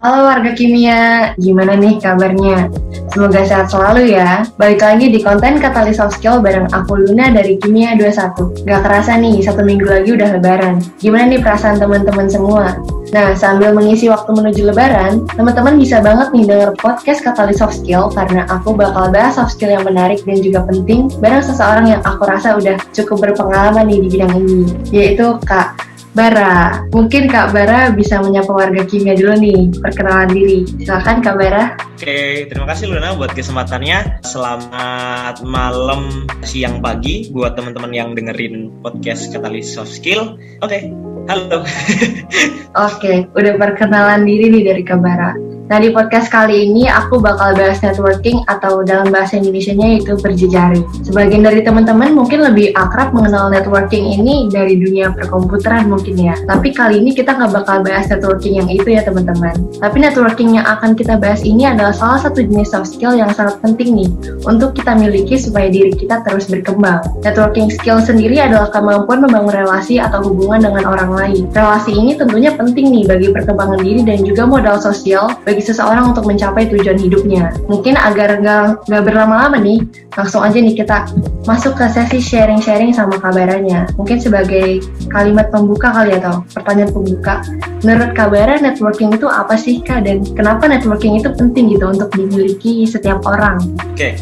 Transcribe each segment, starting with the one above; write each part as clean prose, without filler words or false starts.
Halo warga kimia, gimana nih kabarnya? Semoga sehat selalu ya. Balik lagi di konten Katalis Soft Skill bareng aku Luna dari Kimia 21. Gak kerasa nih, 1 minggu lagi udah lebaran. Gimana nih perasaan teman-teman semua? Nah, sambil mengisi waktu menuju lebaran, teman-teman bisa banget nih denger podcast Katalis Soft Skill karena aku bakal bahas soft skill yang menarik dan juga penting bareng seseorang yang aku rasa udah cukup berpengalaman nih di bidang ini, yaitu Kak Bara. Mungkin Kak Bara bisa menyapa warga kimia dulu nih, perkenalan diri. Silakan Kak Bara. Oke, terima kasih Luna buat kesempatannya. Selamat malam, siang, pagi buat teman-teman yang dengerin podcast Katalis Soft Skill. Oke, halo. Oke, udah perkenalan diri nih dari Kak Bara. Nah, di podcast kali ini aku bakal bahas networking atau dalam bahasa Indonesianya itu berjejaring. Sebagian dari teman-teman mungkin lebih akrab mengenal networking ini dari dunia perkomputeran mungkin ya. Tapi kali ini kita nggak bakal bahas networking yang itu ya teman-teman. Tapi networking yang akan kita bahas ini adalah salah satu jenis soft skill yang sangat penting nih untuk kita miliki supaya diri kita terus berkembang. Networking skill sendiri adalah kemampuan membangun relasi atau hubungan dengan orang lain. Relasi ini tentunya penting nih bagi perkembangan diri dan juga modal sosial bagi seseorang untuk mencapai tujuan hidupnya. Mungkin agar nggak berlama-lama nih, langsung aja nih kita masuk ke sesi sharing-sharing sama kabarnya. Mungkin sebagai kalimat pembuka kali atau pertanyaan pembuka. Menurut Kabara, networking itu apa sih Kak? Dan kenapa networking itu penting gitu untuk dimiliki setiap orang? Oke,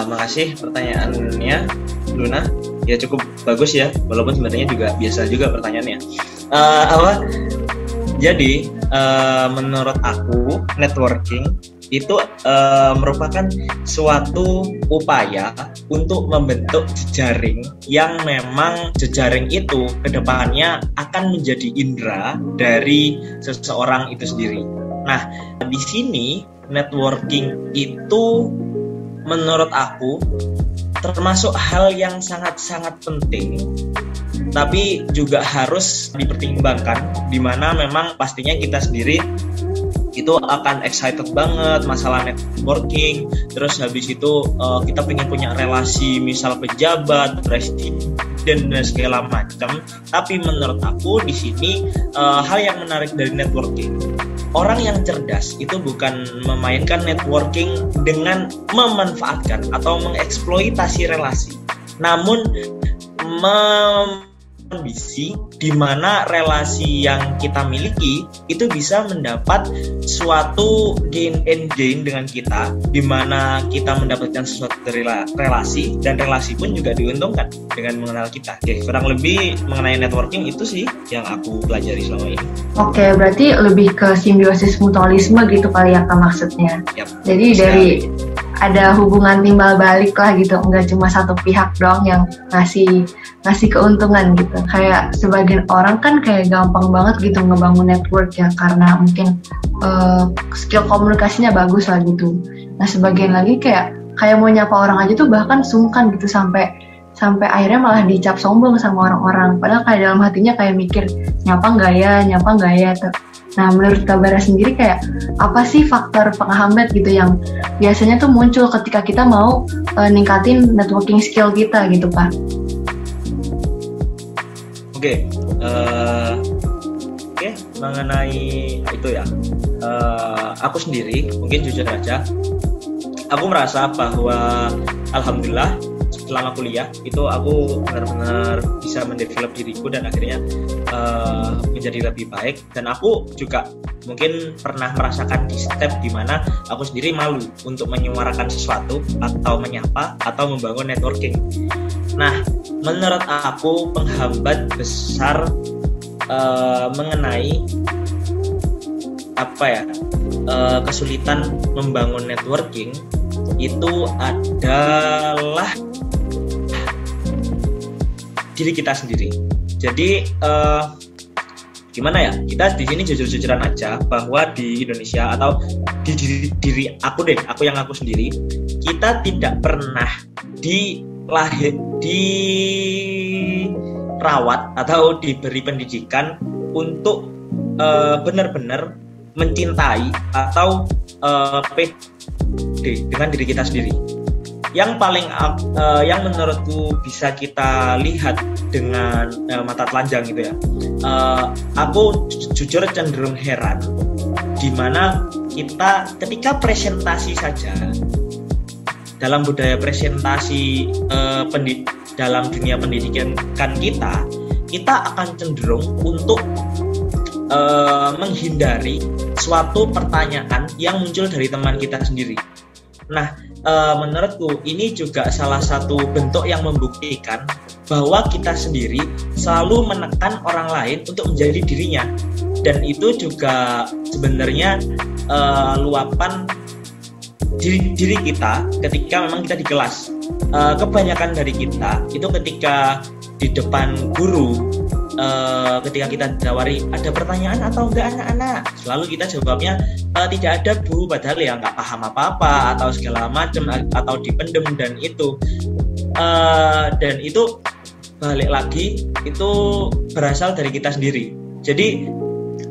makasih pertanyaannya Luna. Ya cukup bagus ya, walaupun sebenarnya juga biasa juga pertanyaannya. Jadi, menurut aku, networking itu merupakan suatu upaya untuk membentuk jejaring yang memang jejaring itu kedepannya akan menjadi indera dari seseorang itu sendiri. Nah, di sini networking itu menurut aku termasuk hal yang sangat-sangat penting, tapi juga harus dipertimbangkan, di mana memang pastinya kita sendiri itu akan excited banget masalah networking. Terus habis itu kita pengen punya relasi misal pejabat, presiden dan segala macam. Tapi menurut aku di sini hal yang menarik dari networking, orang yang cerdas itu bukan memainkan networking dengan memanfaatkan atau mengeksploitasi relasi, namun ambisi di mana relasi yang kita miliki itu bisa mendapat suatu gain and gain dengan kita, di mana kita mendapatkan sesuatu dari relasi dan relasi pun juga diuntungkan dengan mengenal kita. Oke, kurang lebih mengenai networking itu sih yang aku pelajari selama ini. Oke, berarti lebih ke simbiosis mutualisme gitu kali ya Kak maksudnya. Yep. Jadi dari ada hubungan timbal balik lah gitu, nggak cuma satu pihak doang yang ngasih keuntungan gitu. Kayak sebagian orang kan kayak gampang banget gitu ngebangun network ya karena mungkin skill komunikasinya bagus lah gitu. Nah sebagian lagi kayak mau nyapa orang aja tuh bahkan sungkan gitu sampai akhirnya malah dicap sombong sama orang-orang. Padahal kayak dalam hatinya kayak mikir nyapa nggak ya. Nah, menurut Kak Bara sendiri kayak apa sih faktor penghambat gitu yang biasanya tuh muncul ketika kita mau ningkatin networking skill kita gitu, Pak? Oke, mengenai itu ya, aku sendiri mungkin jujur aja, aku merasa bahwa alhamdulillah selama kuliah itu aku benar-benar bisa mendevelop diriku dan akhirnya menjadi lebih baik. Dan aku juga mungkin pernah merasakan di step dimana aku sendiri malu untuk menyuarakan sesuatu atau menyapa atau membangun networking. Nah, menurut aku penghambat besar mengenai kesulitan membangun networking itu adalah diri kita sendiri. Jadi gimana ya? Kita di sini jujur-jujuran aja bahwa di Indonesia atau di diri aku yang aku sendiri, kita tidak pernah dirawat atau diberi pendidikan untuk benar-benar mencintai atau pede dengan diri kita sendiri. Yang paling yang menurutku bisa kita lihat dengan mata telanjang gitu ya, aku jujur cenderung heran dimana kita ketika presentasi saja, dalam budaya presentasi dalam dunia pendidikan kita akan cenderung untuk menghindari suatu pertanyaan yang muncul dari teman kita sendiri. Nah, menurutku ini juga salah satu bentuk yang membuktikan bahwa kita sendiri selalu menekan orang lain untuk menjadi dirinya, dan itu juga sebenarnya luapan diri kita ketika memang kita di kelas. Kebanyakan dari kita itu ketika di depan guru, ketika kita ditawari ada pertanyaan atau enggak anak-anak, selalu kita jawabnya tidak ada Bu, padahal ya nggak paham apa-apa atau segala macam, atau dipendem, dan itu balik lagi itu berasal dari kita sendiri. Jadi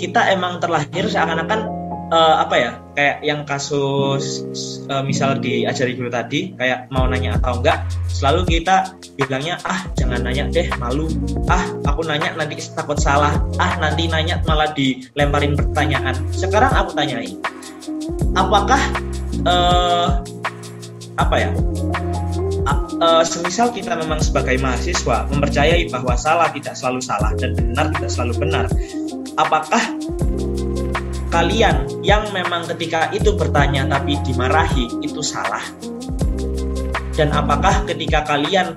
kita emang terlahir seakan-akan kayak yang kasus misal diajari guru tadi, kayak mau nanya atau enggak, selalu kita bilangnya jangan nanya deh, malu, aku nanya nanti takut salah, nanti nanya malah dilemparin pertanyaan. Sekarang aku tanyain, apakah semisal kita memang sebagai mahasiswa mempercayai bahwa salah tidak selalu salah dan benar tidak selalu benar, apakah kalian yang memang ketika itu bertanya tapi dimarahi itu salah? Dan apakah ketika kalian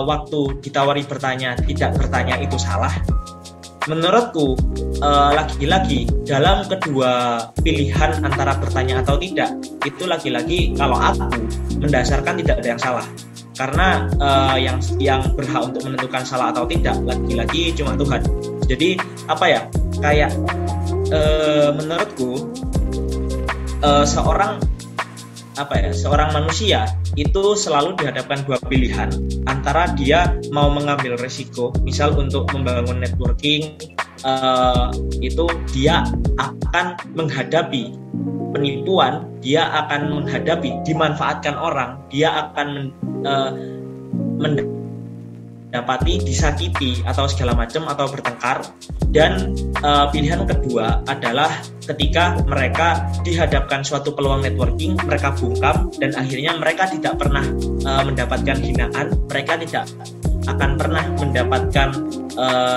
waktu ditawari bertanya tidak bertanya itu salah? Menurutku lagi-lagi dalam kedua pilihan antara bertanya atau tidak, itu lagi-lagi kalau aku mendasarkan tidak ada yang salah. Karena yang berhak untuk menentukan salah atau tidak lagi-lagi cuma Tuhan. Jadi menurutku seorang manusia itu selalu dihadapkan dua pilihan, antara dia mau mengambil resiko, misal untuk membangun networking, itu dia akan menghadapi penipuan, dia akan menghadapi dimanfaatkan orang, dia akan mendapati disakiti atau segala macam atau bertengkar. Dan pilihan kedua adalah ketika mereka dihadapkan suatu peluang networking, mereka bungkam dan akhirnya mereka tidak pernah mendapatkan hinaan, mereka tidak akan pernah mendapatkan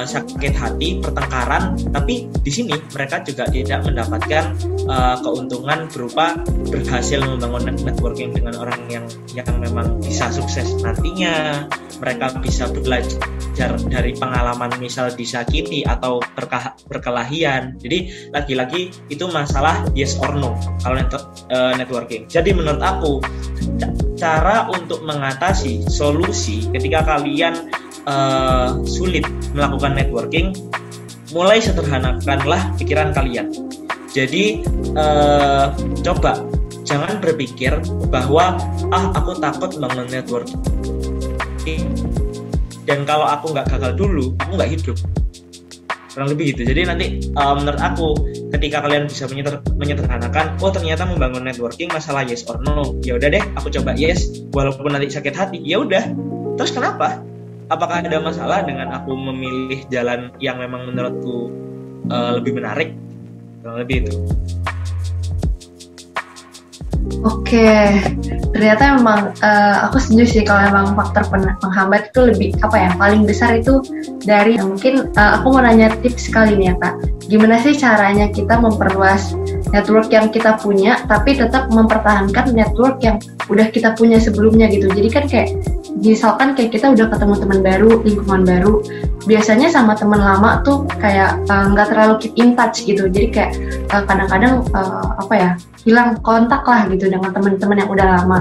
sakit hati, pertengkaran, tapi di sini mereka juga tidak mendapatkan keuntungan berupa berhasil membangun networking dengan orang yang memang bisa sukses nantinya. Mereka bisa belajar dari pengalaman misal disakiti atau perkelahian. Jadi lagi-lagi itu masalah yes or no kalau networking. Jadi menurut aku cara untuk mengatasi solusi ketika kalian sulit melakukan networking, mulai sederhanakanlah pikiran kalian. Jadi coba jangan berpikir bahwa aku takut bangun networking dan kalau aku nggak gagal dulu aku nggak hidup, kurang lebih gitu. Jadi nanti menurut aku ketika kalian bisa menyederhanakan, ternyata membangun networking masalah yes or no, ya udah deh aku coba yes walaupun nanti sakit hati, ya udah. Terus kenapa? Apakah ada masalah dengan aku memilih jalan yang memang menurutku lebih menarik? Kurang lebih itu. Oke, ternyata memang aku setuju sih kalau memang faktor penghambat itu lebih paling besar itu dari mungkin aku mau nanya tips kali ini ya Kak. Gimana sih caranya kita memperluas network yang kita punya tapi tetap mempertahankan network yang udah kita punya sebelumnya gitu. Jadi kan misalkan kita udah ketemu teman baru, lingkungan baru, biasanya sama teman lama tuh nggak terlalu keep in touch gitu. Jadi kadang-kadang hilang kontak lah gitu dengan teman-teman yang udah lama.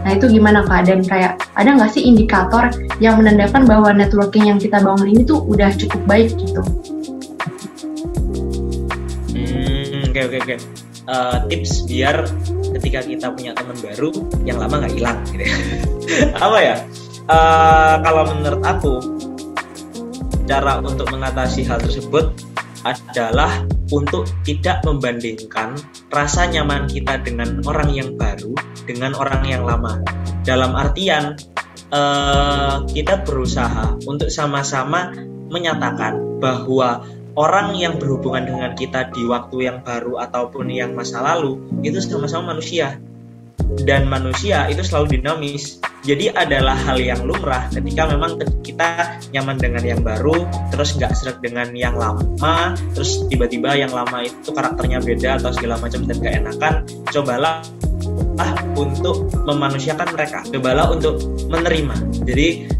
Nah itu gimana Kak? Dan ada nggak sih indikator yang menandakan bahwa networking yang kita bangun ini tuh udah cukup baik gitu? Oke. Tips biar ketika kita punya teman baru yang lama nggak hilang gitu ya. Kalau menurut aku cara untuk mengatasi hal tersebut adalah untuk tidak membandingkan rasa nyaman kita dengan orang yang baru dengan orang yang lama. Dalam artian kita berusaha untuk sama-sama menyatakan bahwa orang yang berhubungan dengan kita di waktu yang baru ataupun yang masa lalu itu sama-sama manusia, dan manusia itu selalu dinamis. Jadi adalah hal yang lumrah ketika memang kita nyaman dengan yang baru, terus nggak seret dengan yang lama, terus tiba-tiba yang lama itu karakternya beda atau segala macam dan gak enakan. Cobalah untuk memanusiakan mereka, cobalah untuk menerima. Jadi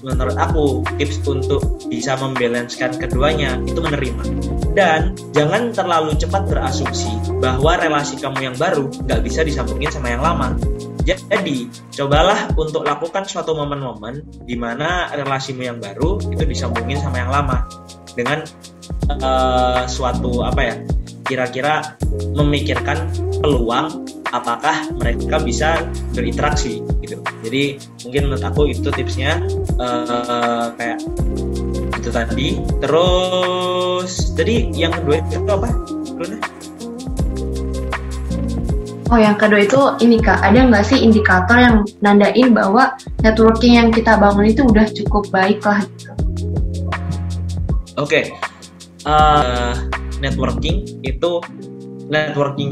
menurut aku tips untuk bisa membalanskan keduanya itu menerima, dan jangan terlalu cepat berasumsi bahwa relasi kamu yang baru nggak bisa disambungin sama yang lama. Jadi cobalah untuk lakukan suatu momen-momen di mana relasimu yang baru itu disambungin sama yang lama dengan suatu kira-kira memikirkan peluang apakah mereka bisa berinteraksi gitu. Jadi mungkin menurut aku itu tipsnya, kayak itu tadi. Terus jadi yang kedua itu apa? Oh, yang kedua itu ini Kak, ada nggak sih indikator yang nandain bahwa networking yang kita bangun itu udah cukup baik lah gitu? Oke. Networking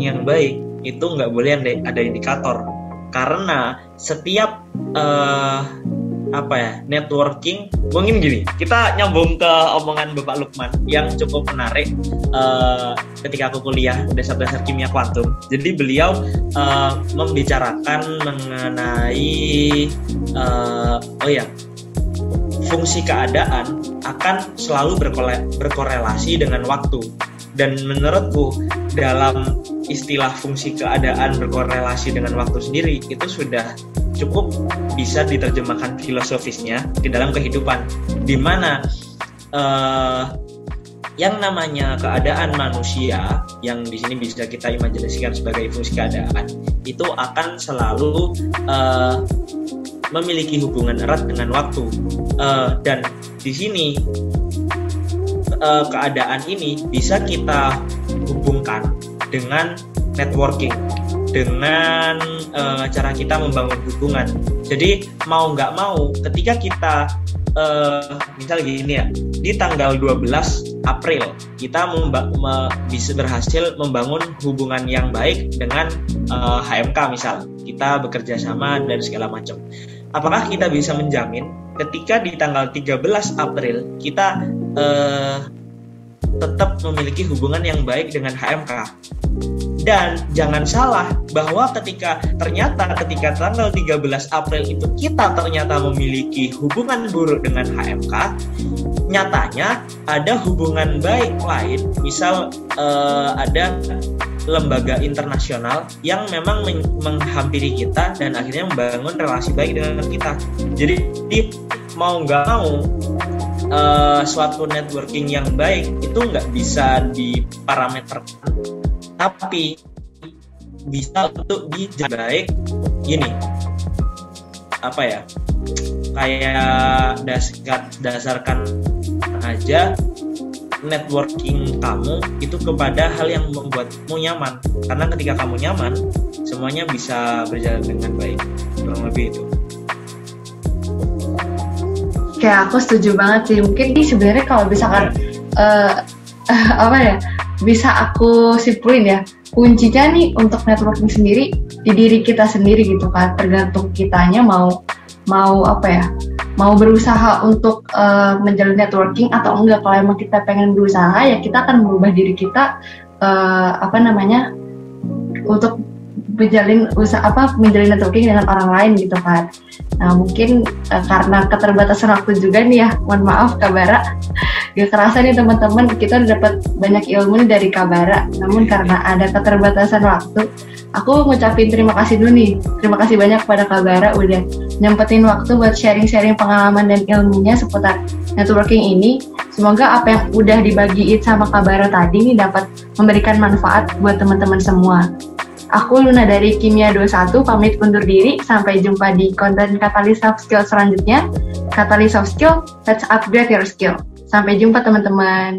yang baik itu nggak boleh ada indikator, karena setiap networking, mungkin gini, kita nyambung ke omongan Bapak Lukman yang cukup menarik ketika aku kuliah dasar-dasar kimia kuantum. Jadi beliau membicarakan mengenai fungsi keadaan akan selalu berkorelasi dengan waktu. Dan menurutku dalam istilah fungsi keadaan berkorelasi dengan waktu sendiri itu sudah cukup bisa diterjemahkan filosofisnya di dalam kehidupan, di mana yang namanya keadaan manusia yang di sini bisa kita imajinasikan sebagai fungsi keadaan itu akan selalu memiliki hubungan erat dengan waktu, dan di sini keadaan ini bisa kita hubungkan dengan networking, dengan cara kita membangun hubungan. Jadi mau nggak mau ketika kita misal gini ya, di tanggal 12 April kita bisa berhasil membangun hubungan yang baik dengan HMK misal, kita bekerja sama dan segala macam. Apakah kita bisa menjamin ketika di tanggal 13 April kita tetap memiliki hubungan yang baik dengan HMK? Dan jangan salah bahwa ketika tanggal 13 April itu kita ternyata memiliki hubungan buruk dengan HMK, nyatanya ada hubungan baik lain, misal ada lembaga internasional yang memang menghampiri kita dan akhirnya membangun relasi baik dengan kita. Jadi mau nggak mau suatu networking yang baik itu nggak bisa diparameterkan, tapi bisa untuk dijaga baik. Gini, kayak dasarkan aja networking kamu itu kepada hal yang membuatmu nyaman, karena ketika kamu nyaman semuanya bisa berjalan dengan baik. Kurang lebih itu. Kayak aku setuju banget sih. Mungkin ini sebenarnya kalau misalkan bisa aku simpulin ya, kuncinya nih untuk networking sendiri di diri kita sendiri gitu kan. Tergantung kitanya mau berusaha untuk menjalin networking atau enggak. Kalau emang kita pengen berusaha, ya kita akan merubah diri kita untuk menjalin networking dengan orang lain gitu kan. Nah mungkin karena keterbatasan waktu juga nih ya, mohon maaf Kak Bara, gak kerasa nih teman-teman, kita dapat banyak ilmu nih dari Kak Bara. Namun karena ada keterbatasan waktu, aku ngucapin terima kasih dulu nih. Terima kasih banyak kepada Kak Bara udah nyempetin waktu buat sharing-sharing pengalaman dan ilmunya seputar networking ini. Semoga apa yang udah dibagiin sama Kak Bara tadi nih dapat memberikan manfaat buat teman-teman semua. Aku Luna dari Kimia 21 pamit undur diri. Sampai jumpa di konten Katalis Soft Skill selanjutnya. Katalis Soft Skill, let's upgrade your skill. Sampai jumpa teman-teman.